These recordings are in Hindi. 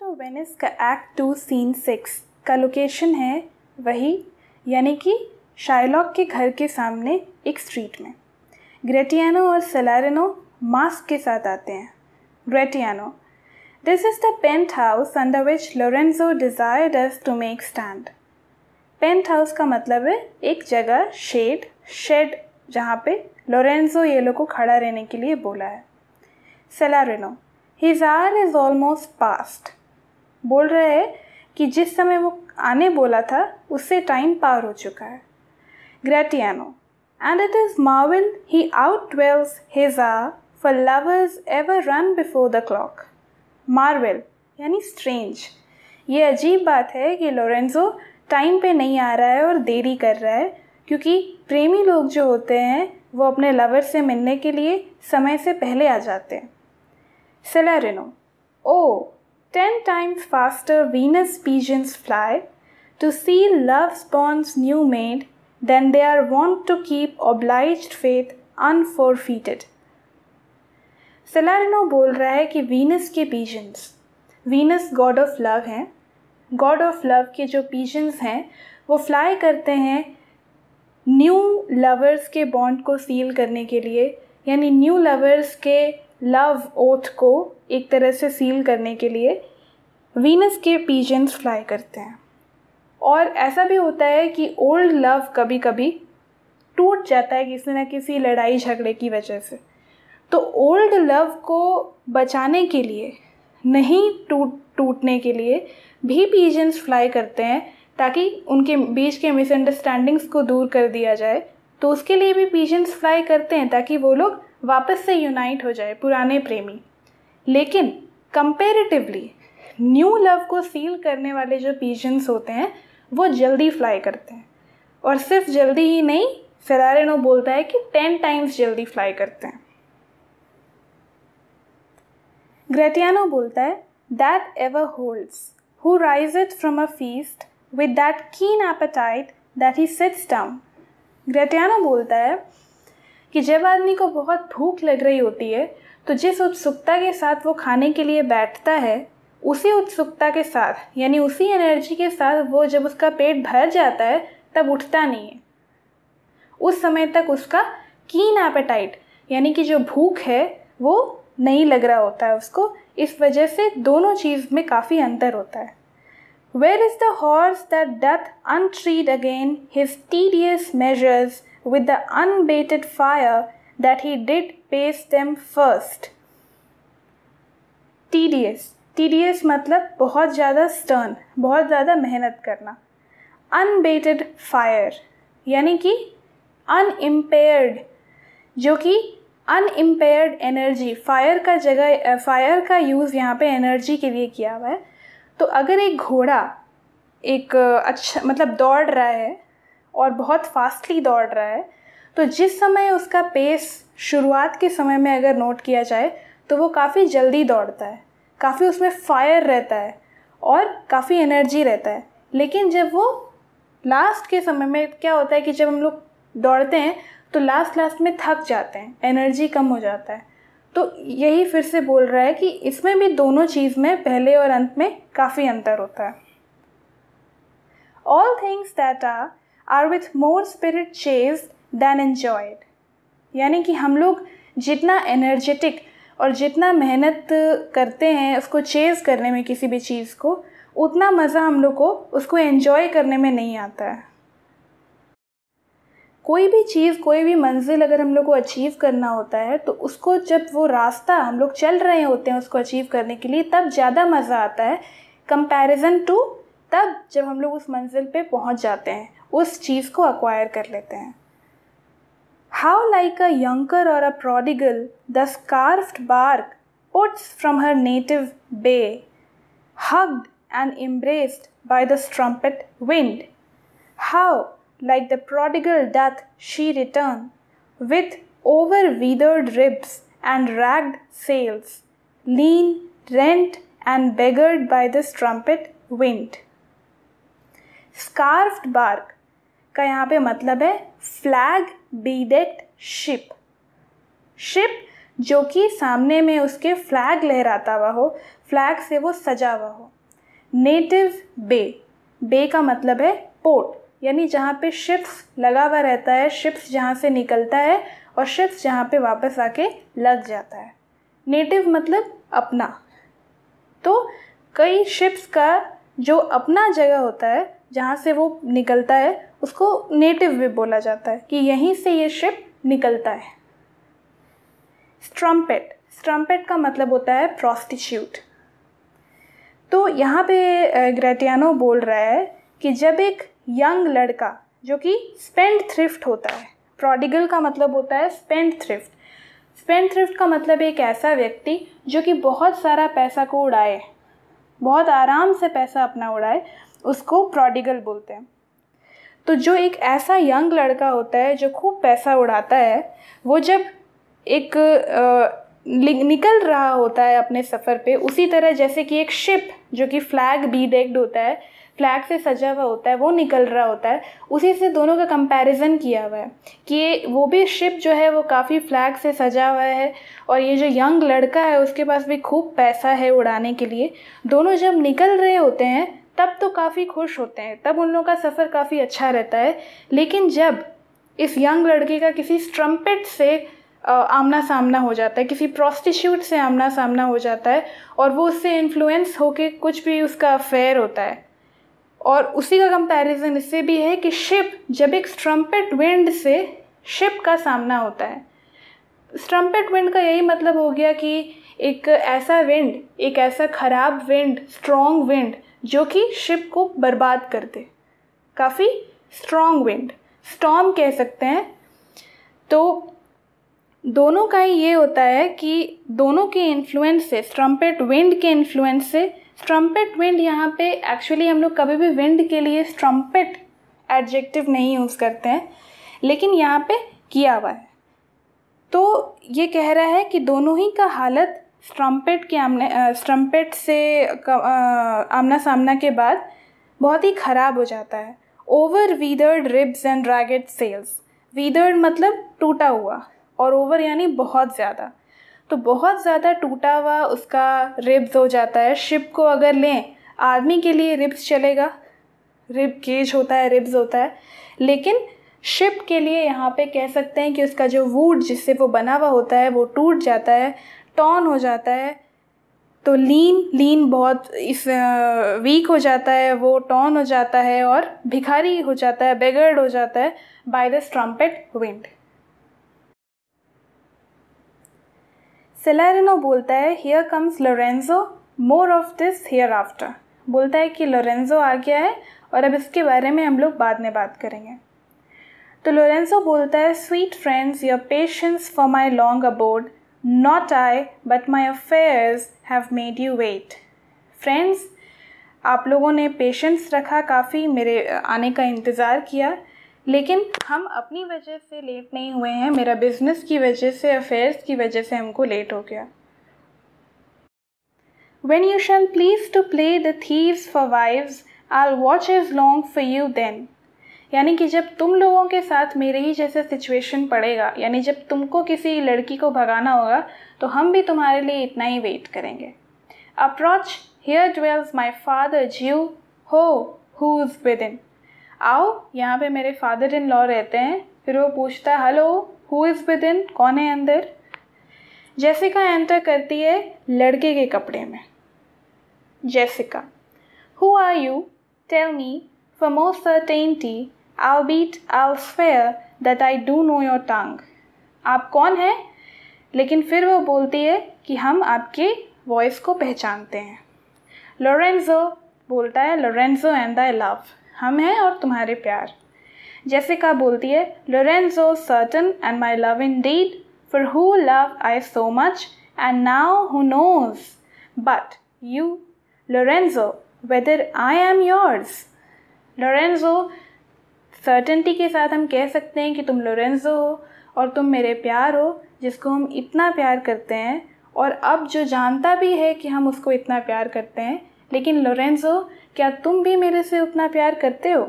तो वेनिस का एक्ट 2 सीन 6 का लोकेशन है वही, यानी कि शाइलॉक के घर के सामने एक स्ट्रीट में। ग्रेटियानो और सेलारिनो मास्क के साथ आते हैं। Gratiano: this is the penthouse under which Lorenzo desired us to make stand. Penthouse का मतलब है एक जगह, शेड जहाँ पे लोरेंजो ये लोग को खड़ा रहने के लिए बोला है। Salarino: his hour is almost past. बोल रहे हैं कि जिस समय वो आने बोला था उससे टाइम पार हो चुका है। Gratiano: and it is marvel he outdwells his hour for lovers ever run before the clock. Marvel यानी स्ट्रेंज। ये अजीब बात है कि लोरेंजो टाइम पे नहीं आ रहा है और देरी कर रहा है, क्योंकि प्रेमी लोग जो होते हैं वो अपने लवर से मिलने के लिए समय से पहले आ जाते हैं। सेलारिनो: Oh, 10 times faster Venus pigeons fly to see love's bonds new made than they are wont to keep obliged faith unforfeited. सेलारिनो बोल रहा है कि वीनस के pigeons, Venus God of love हैं, गॉड ऑफ लव के जो पीजन्स हैं वो फ्लाई करते हैं न्यू लवर्स के बॉन्ड को सील करने के लिए, यानी न्यू लवर्स के लव ओथ को एक तरह से सील करने के लिए वीनस के पीजन्स फ्लाई करते हैं। और ऐसा भी होता है कि ओल्ड लव कभी कभी टूट जाता है किसी न किसी लड़ाई झगड़े की वजह से। तो ओल्ड लव को बचाने के लिए, नहीं टूटने के लिए भी पीजन्स फ्लाई करते हैं, ताकि उनके बीच के मिसअंडरस्टैंडिंग्स को दूर कर दिया जाए। तो उसके लिए भी पीजन्स फ्लाई करते हैं ताकि वो लोग वापस से यूनाइट हो जाए, पुराने प्रेमी। लेकिन कंपैरेटिवली न्यू लव को सील करने वाले जो पीजन्स होते हैं वो जल्दी फ्लाई करते हैं, और सिर्फ जल्दी ही नहीं, सेलारिनो बोलता है कि 10 टाइम्स जल्दी फ्लाई करते हैं। ग्रेटियानो बोलता है, that ever holds who riseth from a feast with that keen appetite that he sits down. Gratiano बोलता है कि जब आदमी को बहुत भूख लग रही होती है तो जिस उत्सुकता के साथ वो खाने के लिए बैठता है, उसी उत्सुकता के साथ, यानी उसी एनर्जी के साथ वो जब उसका पेट भर जाता है तब उठता नहीं है। उस समय तक उसका कीन एपेटाइट, यानी कि जो भूख है वो नहीं लग रहा होता है उसको। इस वजह से दोनों चीज़ में काफ़ी अंतर होता है। Where is the horse that doth untread again his tedious measures with the unbated fire that he did pace them first? Tedious मतलब बहुत ज़्यादा stern, बहुत ज़्यादा मेहनत करना। Unbated fire यानी कि unimpaired, जो कि unimpaired energy, फायर का यूज़ यहाँ पे एनर्जी के लिए किया हुआ है। तो अगर एक घोड़ा एक अच्छा मतलब दौड़ रहा है और बहुत फास्टली दौड़ रहा है, तो जिस समय उसका पेस शुरुआत के समय में अगर नोट किया जाए तो वो काफ़ी जल्दी दौड़ता है, काफ़ी उसमें फायर रहता है और काफ़ी एनर्जी रहता है। लेकिन जब वो लास्ट के समय में क्या होता है कि जब हम लोग दौड़ते हैं तो लास्ट में थक जाते हैं, एनर्जी कम हो जाता है। तो यही फिर से बोल रहा है कि इसमें भी दोनों चीज़ में पहले और अंत में काफ़ी अंतर होता है। All things that are with more spirit chased than enjoyed, यानी कि हम लोग जितना एनर्जेटिक और जितना मेहनत करते हैं उसको चेज़ करने में किसी भी चीज़ को, उतना मज़ा हम लोग को उसको एंजॉय करने में नहीं आता है। कोई भी चीज़, कोई भी मंजिल अगर हम लोग को अचीव करना होता है तो उसको जब वो रास्ता हम लोग चल रहे होते हैं उसको अचीव करने के लिए, तब ज़्यादा मज़ा आता है कंपैरिजन टू तब जब हम लोग उस मंजिल पे पहुंच जाते हैं, उस चीज़ को अक्वायर कर लेते हैं। How like a younker or a prodigal the scarfed bark puts from her native bay, hugged and embraced by the strumpet wind. How like the prodigal doth she return, with over-withered ribs and ragged sails, lean, rent and beggared by the strumpet wind. Scarfed bark का यहाँ पे मतलब है फ्लैग bedecked ship, जो कि सामने में उसके फ्लैग लहराता हुआ हो, फ्लैग से वो सजा हुआ हो। नेटिव बे, बे का मतलब है पोर्ट, यानी जहाँ पे शिप्स लगा हुआ रहता है, शिप्स जहाँ से निकलता है और शिप्स जहाँ पे वापस आके लग जाता है। नेटिव मतलब अपना। तो कई शिप्स का जो अपना जगह होता है जहाँ से वो निकलता है उसको नेटिव भी बोला जाता है कि यहीं से ये शिप निकलता है। स्ट्रम्पेट, स्ट्रम्पेट का मतलब होता है प्रोस्टिट्यूट। तो यहाँ पे ग्रेटियानो बोल रहा है कि जब एक यंग लड़का जो कि स्पेंड थ्रिफ्ट होता है, प्रोडिगल का मतलब होता है स्पेंड थ्रिफ्ट, स्पेंड थ्रिफ्ट का मतलब एक ऐसा व्यक्ति जो कि बहुत सारा पैसा को उड़ाए, बहुत आराम से पैसा अपना उड़ाए, उसको प्रोडिगल बोलते हैं। तो जो एक ऐसा यंग लड़का होता है जो खूब पैसा उड़ाता है, वो जब एक निकल रहा होता है अपने सफ़र पे, उसी तरह जैसे कि एक शिप जो कि फ्लैग बी डेक्ड होता है, फ्लैग से सजा हुआ होता है, वो निकल रहा होता है, उसी से दोनों का कंपैरिजन किया हुआ है कि वो भी शिप जो है वो काफ़ी फ्लैग से सजा हुआ है और ये जो यंग लड़का है उसके पास भी खूब पैसा है उड़ाने के लिए। दोनों जब निकल रहे होते हैं तब तो काफ़ी खुश होते हैं, तब उन लोगों का सफ़र काफ़ी अच्छा रहता है। लेकिन जब इस यंग लड़के का किसी स्ट्रम्पेट से आमना सामना हो जाता है, किसी प्रोस्टिट्यूट से आमना सामना हो जाता है और वो उससे इन्फ्लुएंस होके कुछ भी उसका अफेयर होता है, और उसी का कंपैरिजन इससे भी है कि शिप जब एक स्ट्रम्पेट विंड से शिप का सामना होता है, स्ट्रम्पेट विंड का यही मतलब हो गया कि एक ऐसा विंड, एक ऐसा ख़राब विंड, स्ट्रॉन्ग विंड जो कि शिप को बर्बाद कर दे, काफ़ी स्ट्रॉन्ग विंड, स्टॉर्म कह सकते हैं। तो दोनों का ही ये होता है कि दोनों के इन्फ्लुएंस से, स्ट्रम्पेट विंड के इन्फ्लुएंस से, स्ट्रम्पेट विंड यहाँ पे एक्चुअली हम लोग कभी भी विंड के लिए स्ट्रम्पेट एडजेक्टिव नहीं यूज़ करते हैं, लेकिन यहाँ पे किया हुआ है। तो ये कह रहा है कि दोनों ही का हालत स्ट्रम्पेट से आमना सामना के बाद बहुत ही ख़राब हो जाता है। Over वीदर्ड ribs and ragged sales, वीदर्ड मतलब टूटा हुआ और ओवर यानी बहुत ज़्यादा, तो बहुत ज़्यादा टूटा हुआ उसका रिब्स हो जाता है। शिप को अगर लें, आर्मी के लिए रिब्स चलेगा, रिब केज होता है, रिब्स होता है, लेकिन शिप के लिए यहाँ पे कह सकते हैं कि उसका जो वुड जिससे वो बना हुआ होता है वो टूट जाता है, टॉर्न हो जाता है। तो लीन बहुत वीक हो जाता है, वो टॉर्न हो जाता है और भिखारी हो जाता है, बेगर्ड हो जाता है बाय द स्ट्रम्पेट विंड। सेलेरिनो बोलता है here comes Lorenzo, more of this here after. बोलता है कि लोरेंजो आ गया है और अब इसके बारे में हम लोग बाद में बात करेंगे। तो लोरेंजो बोलता है sweet friends, your patience for my long abode, not I but my affairs have made you wait. Friends, आप लोगों ने पेशेंस रखा, काफ़ी मेरे आने का इंतज़ार किया, लेकिन हम अपनी वजह से लेट नहीं हुए हैं, मेरा बिजनेस की वजह से, अफेयर्स की वजह से हमको लेट हो गया। When you shall please to play the thieves for wives, I'll watch as long for you then। यानी कि जब तुम लोगों के साथ मेरे ही जैसा सिचुएशन पड़ेगा, यानी जब तुमको किसी लड़की को भगाना होगा तो हम भी तुम्हारे लिए इतना ही वेट करेंगे। Approach, here dwells my father Jew, ho, who's within। आओ, यहाँ पे मेरे फादर इन लॉ रहते हैं। फिर वो पूछता है hello, who is with in, कौन है अंदर। जेसिका एंटर करती है लड़के के कपड़े में। Jessica, who are you, tell me for more certainty, albeit I'll swear that I do know your tongue। आप कौन हैं, लेकिन फिर वो बोलती है कि हम आपके वॉइस को पहचानते हैं। लोरेंजो बोलता है लोरेंजो एंड आई लव, हम हैं और तुम्हारे प्यार। जेसिका बोलती है Lorenzo certain and my love indeed, for who love I so much and now who knows but you Lorenzo whether I am yours. Lorenzo, certainty के साथ हम कह सकते हैं कि तुम लोरेंजो हो और तुम मेरे प्यार हो, जिसको हम इतना प्यार करते हैं, और अब जो जानता भी है कि हम उसको इतना प्यार करते हैं। लेकिन लोरेंजो, क्या तुम भी मेरे से उतना प्यार करते हो।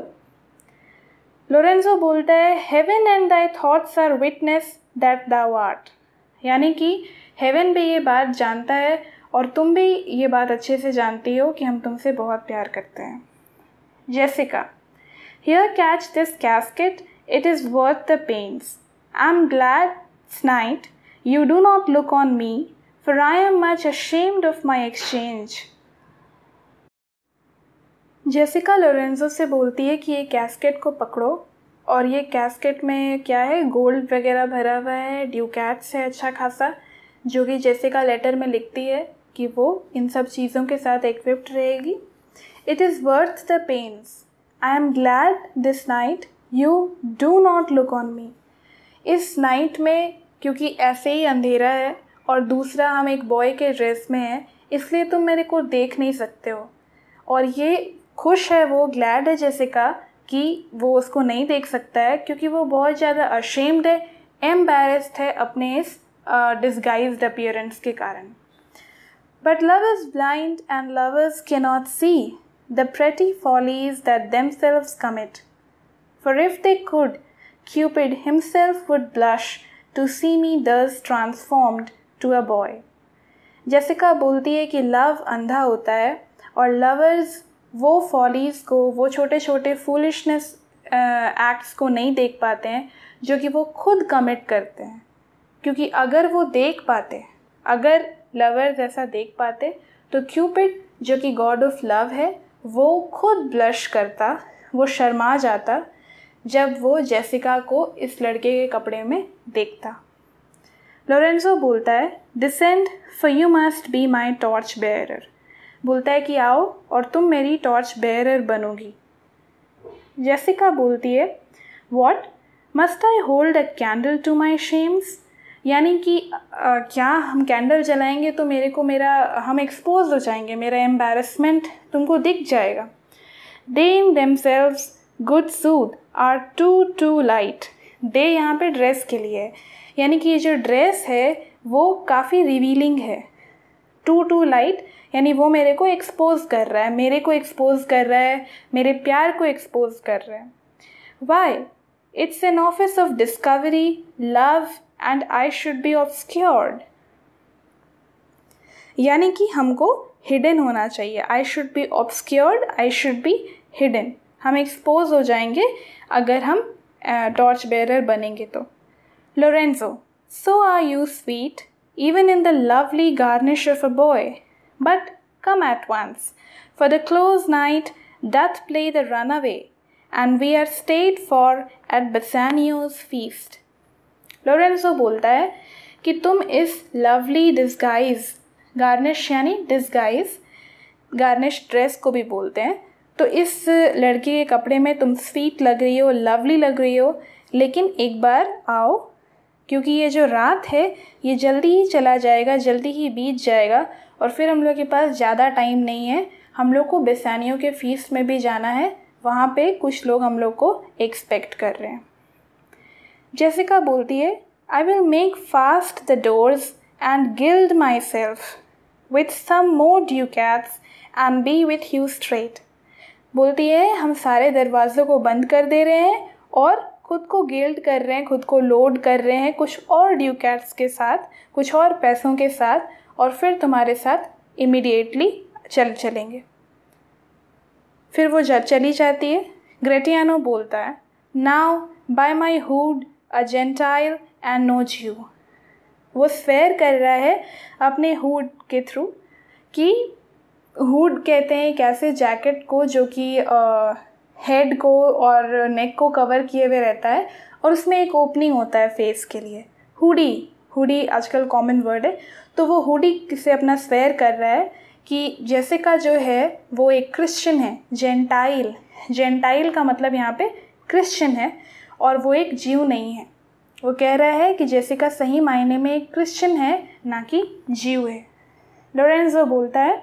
लोरेंजो बोलता है heaven and thy thoughts are witness that thou art, यानी कि हेवन भी ये बात जानता है और तुम भी ये बात अच्छे से जानती हो कि हम तुमसे बहुत प्यार करते हैं। Jessica, here catch this casket, it is worth the pains. I'm glad tonight you do not look on me, for I am much ashamed of my exchange. Jessica Lorenzo से बोलती है कि ये कैस्केट को पकड़ो, और ये कैस्केट में क्या है, गोल्ड वगैरह भरा हुआ है, ड्यूकैट्स है अच्छा खासा, जो कि जेसिका लेटर में लिखती है कि वो इन सब चीज़ों के साथ इक्विप्ड रहेगी। It is worth the pains, I am glad this night you do not look on me. इस नाइट में क्योंकि ऐसे ही अंधेरा है और दूसरा हम एक बॉय के ड्रेस में हैं, इसलिए तुम मेरे को देख नहीं सकते हो। और ये खुश है, वो ग्लैड है जेसिका कि वो उसको नहीं देख सकता है, क्योंकि वो बहुत ज़्यादा अशेम्ड है, एम्बैरेस्ड है अपने इस डिस्गाइज्ड अपीयरेंस के कारण। But love is blind and lovers cannot see the pretty follies that themselves commit, for if they could Cupid himself would blush to see me thus transformed to a boy. Jessica बोलती है कि लव अंधा होता है और लवर्स वो फॉलीज़ को, वो छोटे छोटे फूलिशनेस एक्ट्स को नहीं देख पाते हैं जो कि वो खुद कमिट करते हैं, क्योंकि अगर वो देख पाते, अगर लवर्स ऐसा देख पाते तो क्यूपिड जो कि गॉड ऑफ लव है वो खुद ब्लश करता, वो शर्मा जाता जब वो जेसिका को इस लड़के के कपड़े में देखता। लोरेंजो बोलता है descend for you must be my torch bearer, बोलता है कि आओ और तुम मेरी टॉर्च बेयरर बनोगी। जेसिका बोलती है what must I hold a candle to my shames, यानी कि क्या हम कैंडल जलाएंगे तो मेरे को हम एक्सपोज हो जाएंगे, मेरा एम्बैरसमेंट तुमको दिख जाएगा। They in themselves good sooth are too light, they यहाँ पे ड्रेस के लिए है, यानी कि ये जो ड्रेस है वो काफ़ी रिवीलिंग है। टू लाइट यानी वो मेरे को एक्सपोज कर रहा है, मेरे को एक्सपोज कर रहा है, मेरे प्यार को एक्सपोज कर रहा है। Why it's an office of discovery, love and I should be obscured, यानी कि हमको हिडन होना चाहिए। I should be obscured, I should be hidden, हम एक्सपोज हो जाएंगे अगर हम टॉर्च बेयरर बनेंगे तो। Lorenzo so are you sweet even in the lovely garnish of a boy, but come at once, for the close night doth play the runaway, and we are stayed for at Bassanio's feast. Lorenzo बोलता है कि तुम इस लवली डिस्गाइज, गार्निश यानी डिस्गाइज, गार्निश ड्रेस को भी बोलते हैं, तो इस लड़की के कपड़े में तुम स्वीट लग रही हो, लवली लग रही हो, लेकिन एक बार आओ, क्योंकि ये जो रात है ये जल्दी ही चला जाएगा, जल्दी ही बीत जाएगा, और फिर हम लोग के पास ज़्यादा टाइम नहीं है, हम लोग को बेसानियों के फीस्ट में भी जाना है, वहाँ पे कुछ लोग हम लोग को एक्सपेक्ट कर रहे हैं। जेसिका बोलती है I will make fast the doors and gild myself with some more ducats and be with you straight, बोलती है हम सारे दरवाज़ों को बंद कर दे रहे हैं और खुद को गिल्ड कर रहे हैं, खुद को लोड कर रहे हैं कुछ और ड्यूकैट्स के साथ, कुछ और पैसों के साथ, और फिर तुम्हारे साथ इमीडिएटली चलेंगे। फिर वो चली जाती है। ग्रेटियानो बोलता है now by my hood a gentile and no Jew, वो स्वेयर कर रहा है अपने हुड के थ्रू, कि हुड कहते हैं एक ऐसे जैकेट को जो कि हेड को और नेक को कवर किए हुए रहता है और उसमें एक ओपनिंग होता है फेस के लिए। हुडी आजकल कॉमन वर्ड है, तो वो हुडी से अपना स्वेयर कर रहा है कि जेसिका जो है वो एक क्रिश्चियन है, जेंटाइल का मतलब यहाँ पे क्रिश्चियन है, और वो एक जीव नहीं है। वो कह रहा है कि जेसिका सही मायने में एक क्रिश्चियन है, ना कि जीव है। लोरेंजो बोलता है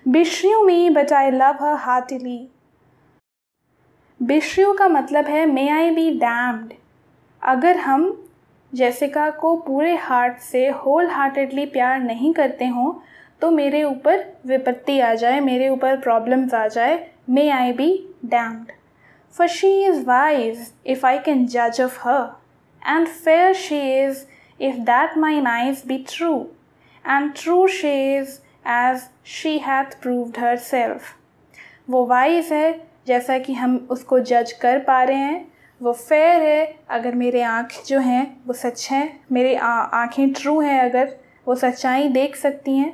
beshrew me but I love her heartily, beshrew का मतलब है मे आई बी डैम्ड, अगर हम जेसिका को पूरे हार्ट से होल हार्टेडली प्यार नहीं करते हों तो मेरे ऊपर विपत्ति आ जाए, मेरे ऊपर प्रॉब्लम्स आ जाए, may I be damned, for she is wise if I can जज of her, and fair she is if that mine eyes be true, and true she is as she hath proved herself. वो वाइज है जैसा कि हम उसको जज कर पा रहे हैं. वो फेयर है अगर मेरे आँख जो हैं वो सच हैं, मेरी आँखें ट्रू हैं अगर वो सच्चाई देख सकती हैं.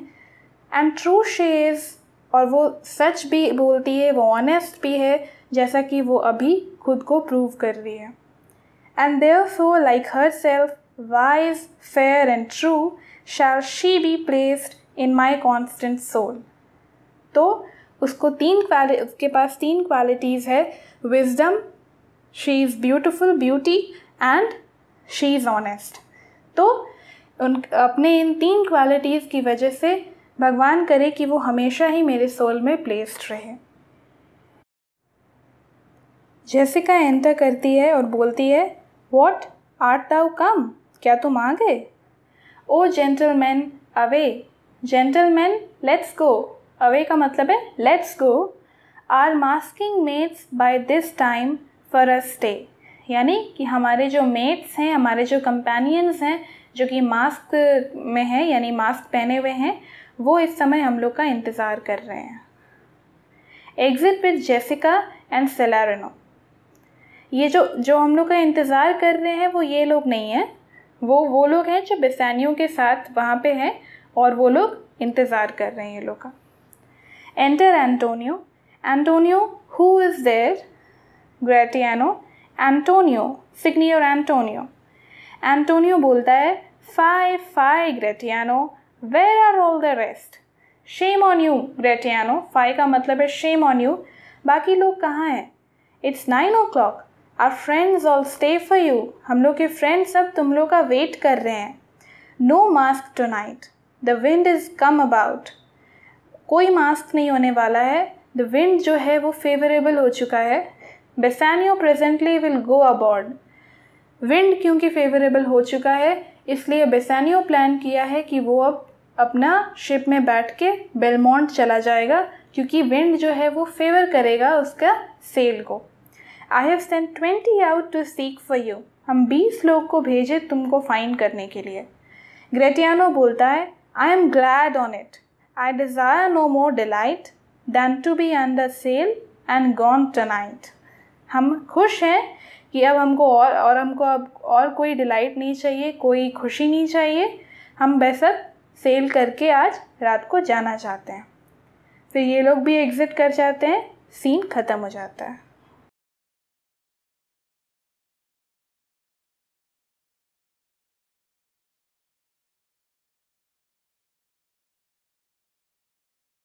एंड ट्रू शी इज़, और वो सच भी बोलती है, वो ऑनेस्ट भी है जैसा कि वो अभी खुद को प्रूव कर रही है. And therefore like herself, wise, fair and true shall she be placed in my constant soul. तो उसके पास 3 क्वालिटीज़ है. Wisdom, she is beautiful, beauty and she is honest. तो अपने इन 3 क्वालिटीज़ की वजह से भगवान करे कि वो हमेशा ही मेरे सोल में प्लेस्ड रहे. जेसिका एंटर करती है और बोलती है, What art thou come? क्या तुम आ गए? ओ gentlemen, away. Gentlemen, let's go. Away का मतलब है let's go. Our masking mates by this time for a stay. यानी कि हमारे जो मेट्स हैं, हमारे जो कंपेनियंस हैं जो कि मास्क में हैं यानी मास्क पहने हुए हैं, वो इस समय हम लोग का इंतज़ार कर रहे हैं. Exit with Jessica and Salerino. ये जो हम लोग का इंतज़ार कर रहे हैं वो ये लोग नहीं हैं, वो लोग हैं जो बेसानियो के साथ वहाँ पे हैं और वो लोग इंतज़ार कर रहे हैं ये लोग का. Enter Antonio. Antonio, who is there? Gratiano. Antonio, signior Antonio. Antonio बोलता है, fie Gratiano, where are all the rest? Shame on you Gratiano. Fie का मतलब है शेम ऑन यू. बाकी लोग कहाँ हैं? It's 9 o'clock. Our friends all stay for you. हम लोग के फ्रेंड्स सब तुम लोग का वेट कर रहे हैं. No mask tonight. The wind is come about. कोई मास्क नहीं होने वाला है. The wind जो है वो फेवरेबल हो चुका है. बेसानियो presently will go aboard. Wind क्योंकि फेवरेबल हो चुका है इसलिए बेसानियो प्लान किया है कि वो अब अपना शिप में बैठ के बेलमोंट चला जाएगा क्योंकि विंड जो है वो फेवर करेगा उसका सेल को. I have sent 20 out to seek for you. हम 20 लोग को भेजे तुमको फाइंड करने के लिए. ग्रेटियानो बोलता है, I am glad on it. I desire no more delight than to be under sail and gone tonight. हम खुश हैं कि अब हमको हमको अब और कोई डिलाइट नहीं चाहिए, कोई खुशी नहीं चाहिए. हम बस अब सेल करके आज रात को जाना चाहते हैं. फिर ये लोग भी एग्ज़िट कर जाते हैं. सीन ख़त्म हो जाता है.